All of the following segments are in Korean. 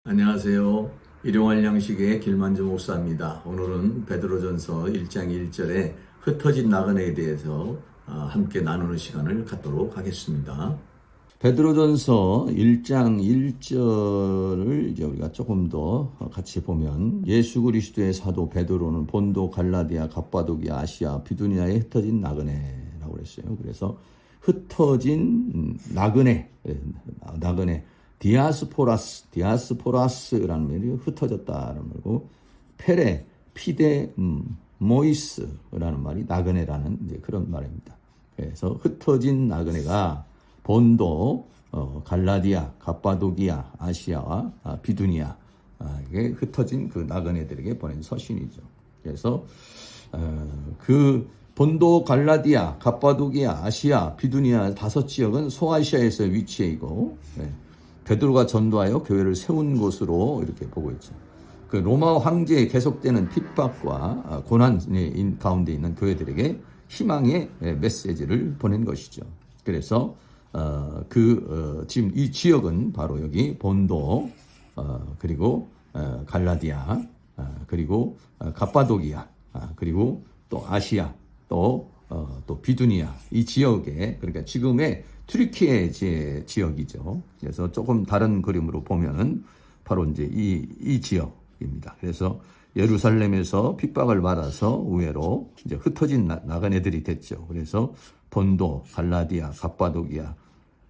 안녕하세요. 일용할 양식의 길만주 목사입니다. 오늘은 베드로전서 1장 1절에 흩어진 나그네에 대해서 함께 나누는 시간을 갖도록 하겠습니다. 베드로전서 1장 1절을 이제 우리가 조금 더 같이 보면, 예수 그리스도의 사도 베드로는 본도, 갈라디아, 갑바도기아, 아시아, 비두니아에 흩어진 나그네라고 그랬어요. 그래서 흩어진 나그네, 디아스포라스라는 말이 흩어졌다라는 말고, 페레, 피데, 모이스라는 말이 나그네라는 이제 그런 말입니다. 그래서 흩어진 나그네가 본도, 갈라디아, 갑바도기아, 아시아와 비두니아, 이게 흩어진 그 나그네들에게 보낸 서신이죠. 그래서 그 본도, 갈라디아, 갑바도기아, 아시아, 비두니아 5지역은 소아시아에서 위치해 있고, 베드로가 전도하여 교회를 세운 곳으로 이렇게 보고 있죠. 그 로마 황제에 계속되는 핍박과 고난 가운데 있는 교회들에게 희망의 메시지를 보낸 것이죠. 그래서 지금 이 지역은 바로 여기 본도, 그리고 갈라디아, 그리고 갑바도기아, 그리고 또 아시아, 또 비두니아, 이 지역에, 그러니까 지금의 튀르키예 지역이죠. 그래서 조금 다른 그림으로 보면은 바로 이제 이 지역입니다. 그래서 예루살렘에서 핍박을 받아서 우회로 이제 흩어진 나그네들이 됐죠. 그래서 본도, 갈라디아, 갑바도기아,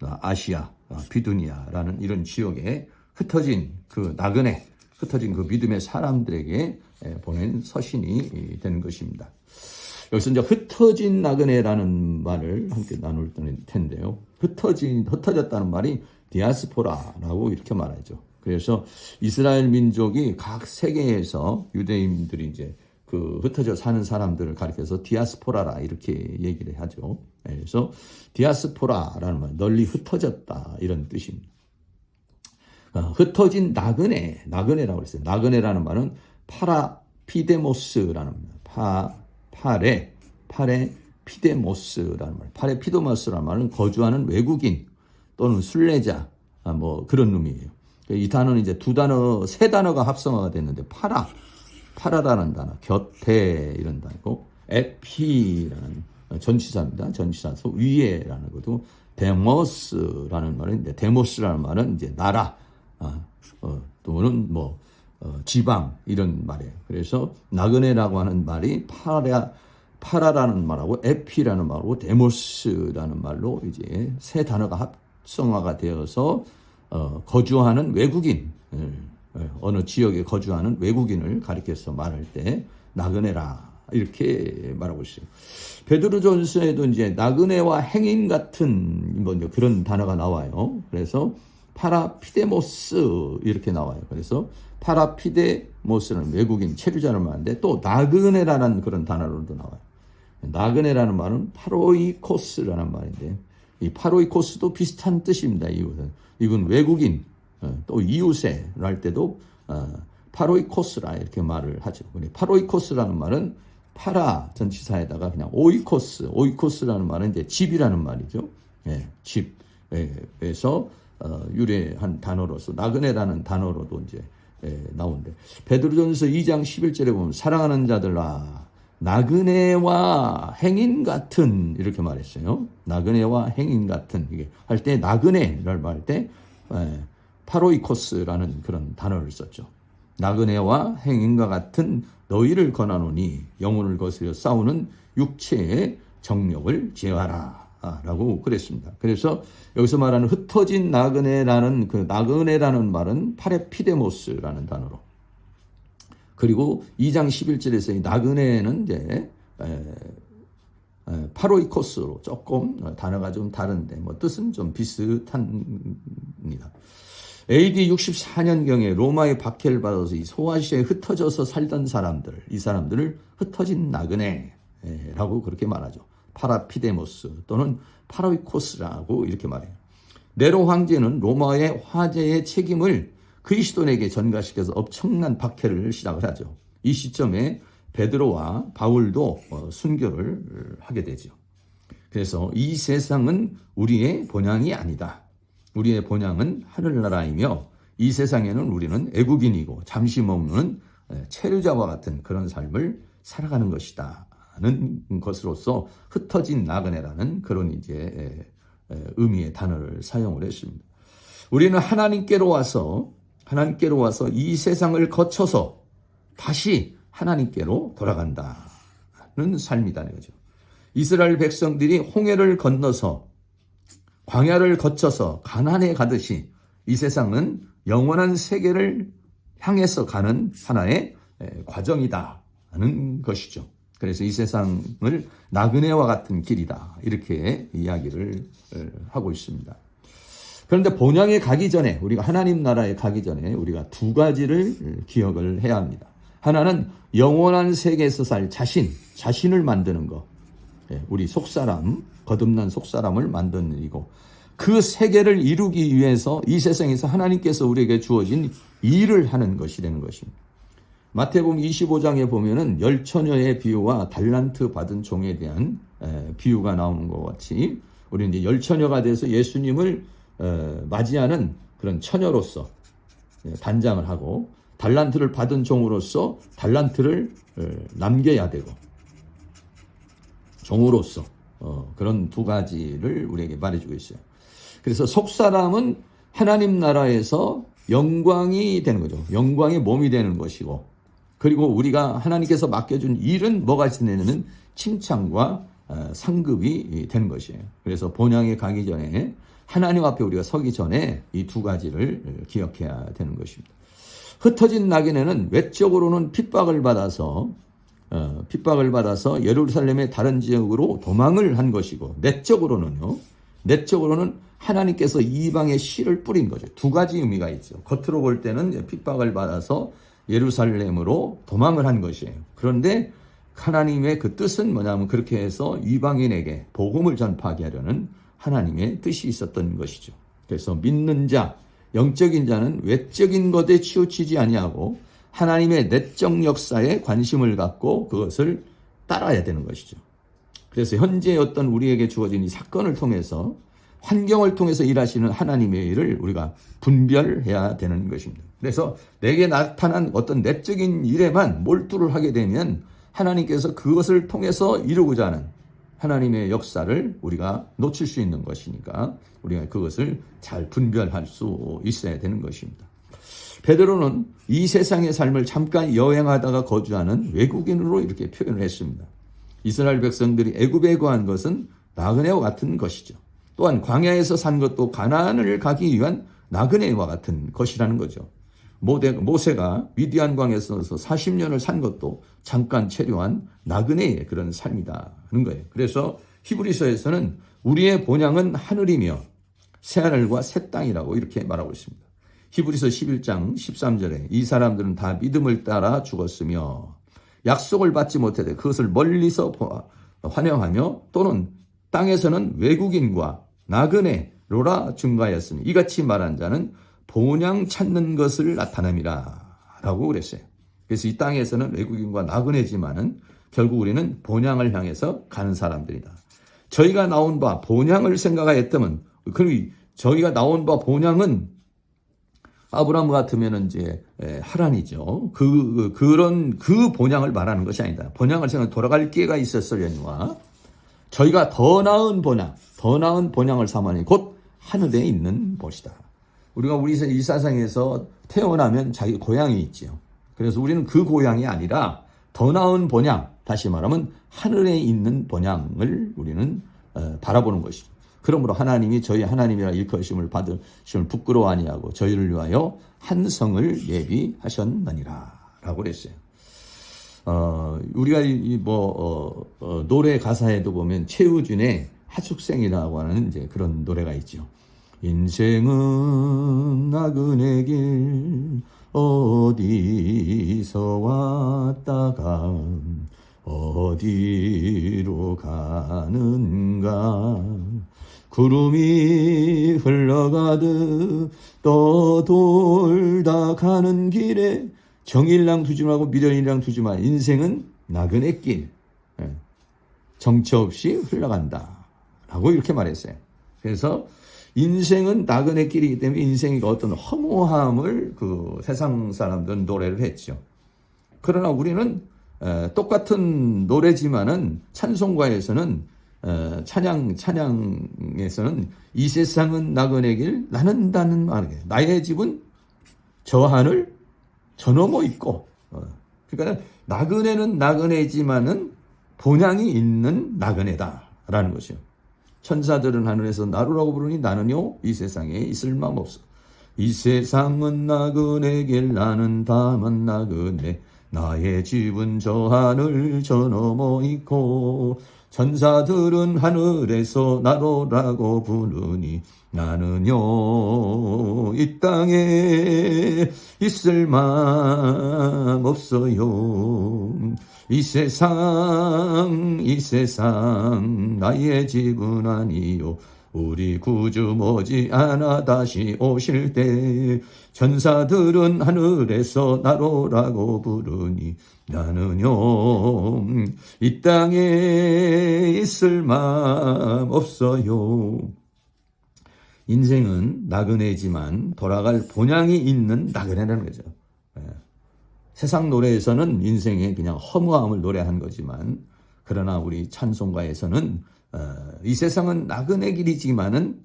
아시아, 비두니아라는 이런 지역에 흩어진 그 나그네, 흩어진 그 믿음의 사람들에게 보낸 서신이 되는 것입니다. 여기서 이제 흩어진 나그네라는 말을 함께 나눌 텐데요. 흩어졌다는 말이 디아스포라라고 이렇게 말하죠. 그래서 이스라엘 민족이 각 세계에서 유대인들이 이제 그 흩어져 사는 사람들을 가리켜서 디아스포라라 이렇게 얘기를 하죠. 그래서 디아스포라라는 말, 널리 흩어졌다 이런 뜻입니다. 흩어진 나그네라고 그랬어요. 나그네라는 말은 파라피데모스라는 말, 파레 피데모스라는 말. 파레 피데모스라는 말은 거주하는 외국인 또는 순례자, 뭐 그런 의미예요. 이 단어는 이제 세 단어가 합성화가 됐는데, 파라라는 단어, 곁에 이런 단어고, 에피라는 전치사입니다. 전치사서 위에라는 것도, 데모스라는 말은, 데모스라는 말은 이제 나라, 또는 지방 이런 말이에요. 그래서 나그네라고 하는 말이 파라라는 말하고 에피라는 말하고 데모스라는 말로 이제 세 단어가 합성화가 되어서 거주하는 외국인, 어느 지역에 거주하는 외국인을 가리켜서 말할 때 나그네라 이렇게 말하고 있어요. 베드로전서에도 이제 나그네와 행인 같은 그런 단어가 나와요. 그래서 파라피데모스 이렇게 나와요. 그래서 파라피데모스는 외국인, 체류자를 말하는데, 또 나그네라는 그런 단어로도 나와요. 나그네라는 말은 파로이코스라는 말인데, 이 파로이코스도 비슷한 뜻입니다. 이건 외국인, 또 이웃에 할 때도 파로이코스라 이렇게 말을 하죠. 파로이코스라는 말은 파라 전치사에다가 그냥 오이코스라는 말은 이제 집이라는 말이죠. 집에서 유래한 단어로서 나그네라는 단어로도 이제 나오는데, 베드로전서 2장 11절에 보면 사랑하는 자들아 나그네와 행인 같은 이렇게 말했어요. 나그네와 행인 같은, 이게 할 때 나그네를 말할 때 파로이코스라는 그런 단어를 썼죠. 나그네와 행인과 같은 너희를 권하노니 영혼을 거스려 싸우는 육체의 정욕을 제하라 라고 그랬습니다. 그래서 여기서 말하는 흩어진 나그네라는 그 나그네라는 말은 파레피데모스라는 단어로, 그리고 2장 11절에서 이 나그네는 이제 파로이코스로 조금 단어가 좀 다른데 뜻은 좀 비슷합니다. AD 64년경에 로마의 박해를 받아서 이 소아시아에 흩어져서 살던 사람들, 이 사람들을 흩어진 나그네라고 그렇게 말하죠. 파라피데모스 또는 파로이코스라고 이렇게 말해요. 네로 황제는 로마의 화재의 책임을 그리스도인에게 전가시켜서 엄청난 박해를 시작을 하죠. 이 시점에 베드로와 바울도 순교를 하게 되죠. 그래서 이 세상은 우리의 본향이 아니다. 우리의 본향은 하늘나라이며 이 세상에는 우리는 애국인이고 잠시 머무는 체류자와 같은 그런 삶을 살아가는 것이다는 것으로서 흩어진 나그네라는 그런 이제 의미의 단어를 사용을 했습니다. 우리는 하나님께로 와서 이 세상을 거쳐서 다시 하나님께로 돌아간다는 삶이라는 거죠. 이스라엘 백성들이 홍해를 건너서 광야를 거쳐서 가나안에 가듯이 이 세상은 영원한 세계를 향해서 가는 하나의 과정이다는 것이죠. 그래서 이 세상을 나그네와 같은 길이다 이렇게 이야기를 하고 있습니다. 그런데 본향에 가기 전에, 우리가 하나님 나라에 가기 전에 우리가 두 가지를 기억을 해야 합니다. 하나는 영원한 세계에서 살 자신을 만드는 것, 우리 속사람, 거듭난 속사람을 만드는 일이고, 그 세계를 이루기 위해서 이 세상에서 하나님께서 우리에게 주어진 일을 하는 것이 되는 것입니다. 마태복음 25장에 보면은 열처녀의 비유와 달란트 받은 종에 대한 비유가 나오는 것 같이, 우리는 이제 열처녀가 돼서 예수님을 맞이하는 그런 처녀로서 단장을 하고, 달란트를 받은 종으로서 달란트를 남겨야 되고, 종으로서 그런 두 가지를 우리에게 말해주고 있어요. 그래서 속사람은 하나님 나라에서 영광이 되는 거죠. 영광의 몸이 되는 것이고, 그리고 우리가 하나님께서 맡겨준 일은 뭐가 있느냐면 칭찬과 상급이 되는 것이에요. 그래서 본향에 가기 전에, 하나님 앞에 우리가 서기 전에 이 두 가지를 기억해야 되는 것입니다. 흩어진 나그네는 외적으로는 핍박을 받아서 예루살렘의 다른 지역으로 도망을 한 것이고, 내적으로는 하나님께서 이방의 씨를 뿌린 거죠. 두 가지 의미가 있죠. 겉으로 볼 때는 핍박을 받아서 예루살렘으로 도망을 한 것이에요. 그런데 하나님의 그 뜻은 뭐냐면, 그렇게 해서 이방인에게 복음을 전파하게 하려는 하나님의 뜻이 있었던 것이죠. 그래서 믿는 자, 영적인 자는 외적인 것에 치우치지 아니하고 하나님의 내적 역사에 관심을 갖고 그것을 따라야 되는 것이죠. 그래서 현재 어떤 우리에게 주어진 이 사건을 통해서, 환경을 통해서 일하시는 하나님의 일을 우리가 분별해야 되는 것입니다. 그래서 내게 나타난 어떤 내적인 일에만 몰두를 하게 되면 하나님께서 그것을 통해서 이루고자 하는 하나님의 역사를 우리가 놓칠 수 있는 것이니까 우리가 그것을 잘 분별할 수 있어야 되는 것입니다. 베드로는 이 세상의 삶을 잠깐 여행하다가 거주하는 외국인으로 이렇게 표현을 했습니다. 이스라엘 백성들이 애굽에 거한 것은 나그네와 같은 것이죠. 또한 광야에서 산 것도 가나안을 가기 위한 나그네와 같은 것이라는 거죠. 모세가 미디안 광에서 40년을 산 것도 잠깐 체류한 나그네의 그런 삶이다는 거예요. 그래서 히브리서에서는 우리의 본향은 하늘이며 새하늘과 새 땅이라고 이렇게 말하고 있습니다. 히브리서 11장 13절에 이 사람들은 다 믿음을 따라 죽었으며 약속을 받지 못하되 그것을 멀리서 환영하며 또는 땅에서는 외국인과 나그네로라 증거하였으니 이같이 말한 자는 본향 찾는 것을 나타남이라 라고 그랬어요. 그래서 이 땅에서는 외국인과 나그네지만은 결국 우리는 본향을 향해서 가는 사람들이다. 저희가 나온 바 본향을 생각하였다면, 저희가 나온 바 본향은 아브라함 같으면 이제 하란이죠. 그런 본향을 말하는 것이 아니다. 본향을 생각 돌아갈 기회가 있었으려니와 저희가 더 나은 본향을 삼아니 곧 하늘에 있는 곳이다. 우리가 이 세상에서 태어나면 자기 고향이 있지요. 그래서 우리는 그 고향이 아니라 더 나은 본향, 다시 말하면 하늘에 있는 본향을 우리는 바라보는 것이죠. 그러므로 하나님이 저희 하나님이라 일컬으심을 받으심을 부끄러워 아니하고 저희를 위하여 한 성을 예비하셨느니라 라고 그랬어요. 우리가 노래 가사에도 보면 최우준의 하숙생이라고 하는 이제 그런 노래가 있죠. 인생은 나그네 길 어디서 왔다가 어디로 가는가 구름이 흘러가듯 떠돌다 가는 길에 정일랑 두지 말고 미련이랑 두지 마. 인생은 나그네 길 정처 없이 흘러간다 라고 이렇게 말했어요. 그래서 인생은 나그네 길이기 때문에 인생이 어떤 허무함을 그 세상 사람들은 노래를 했죠. 그러나 우리는 똑같은 노래지만은 찬송가에서는 찬양에서는 이 세상은 나그네 길 나는 말이에요. 나의 집은 저 하늘 저 너머 있고, 그러니까 나그네는 나그네지만은 본향이 있는 나그네다라는 것이요. 천사들은 하늘에서 나루라고 부르니 나는요 이 세상에 있을 마음 없어. 이 세상은 나그네 길 나는 다만 나그네. 나의 집은 저 하늘 저 너머 있고. 천사들은 하늘에서 나루라고 부르니 나는요 이 땅에 있을 마음 없어요. 이 세상 나의 집은 아니요. 우리 구주 머지않아 다시 오실 때 천사들은 하늘에서 나루라고 부르니 나는요 이 땅에 있을 마음 없어요. 인생은 나그네지만 돌아갈 본향이 있는 나그네라는 거죠. 세상 노래에서는 인생의 그냥 허무함을 노래한 거지만, 그러나 우리 찬송가에서는 이 세상은 나그네 길이지만은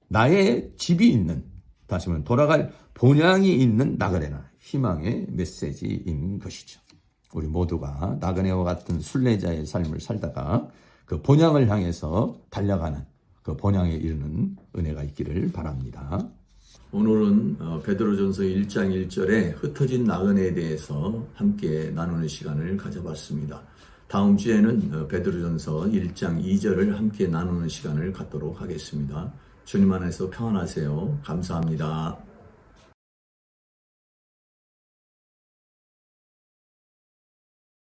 나의 집이 있는, 다시 말하면 돌아갈 본향이 있는 나그네라, 희망의 메시지인 것이죠. 우리 모두가 나그네와 같은 순례자의 삶을 살다가 그 본향을 향해서 달려가는 그 본향에 이르는 은혜가 있기를 바랍니다. 오늘은 베드로전서 1장 1절에 흩어진 나그네에 대해서 함께 나누는 시간을 가져봤습니다. 다음 주에는 베드로전서 1장 2절을 함께 나누는 시간을 갖도록 하겠습니다. 주님 안에서 평안하세요. 감사합니다.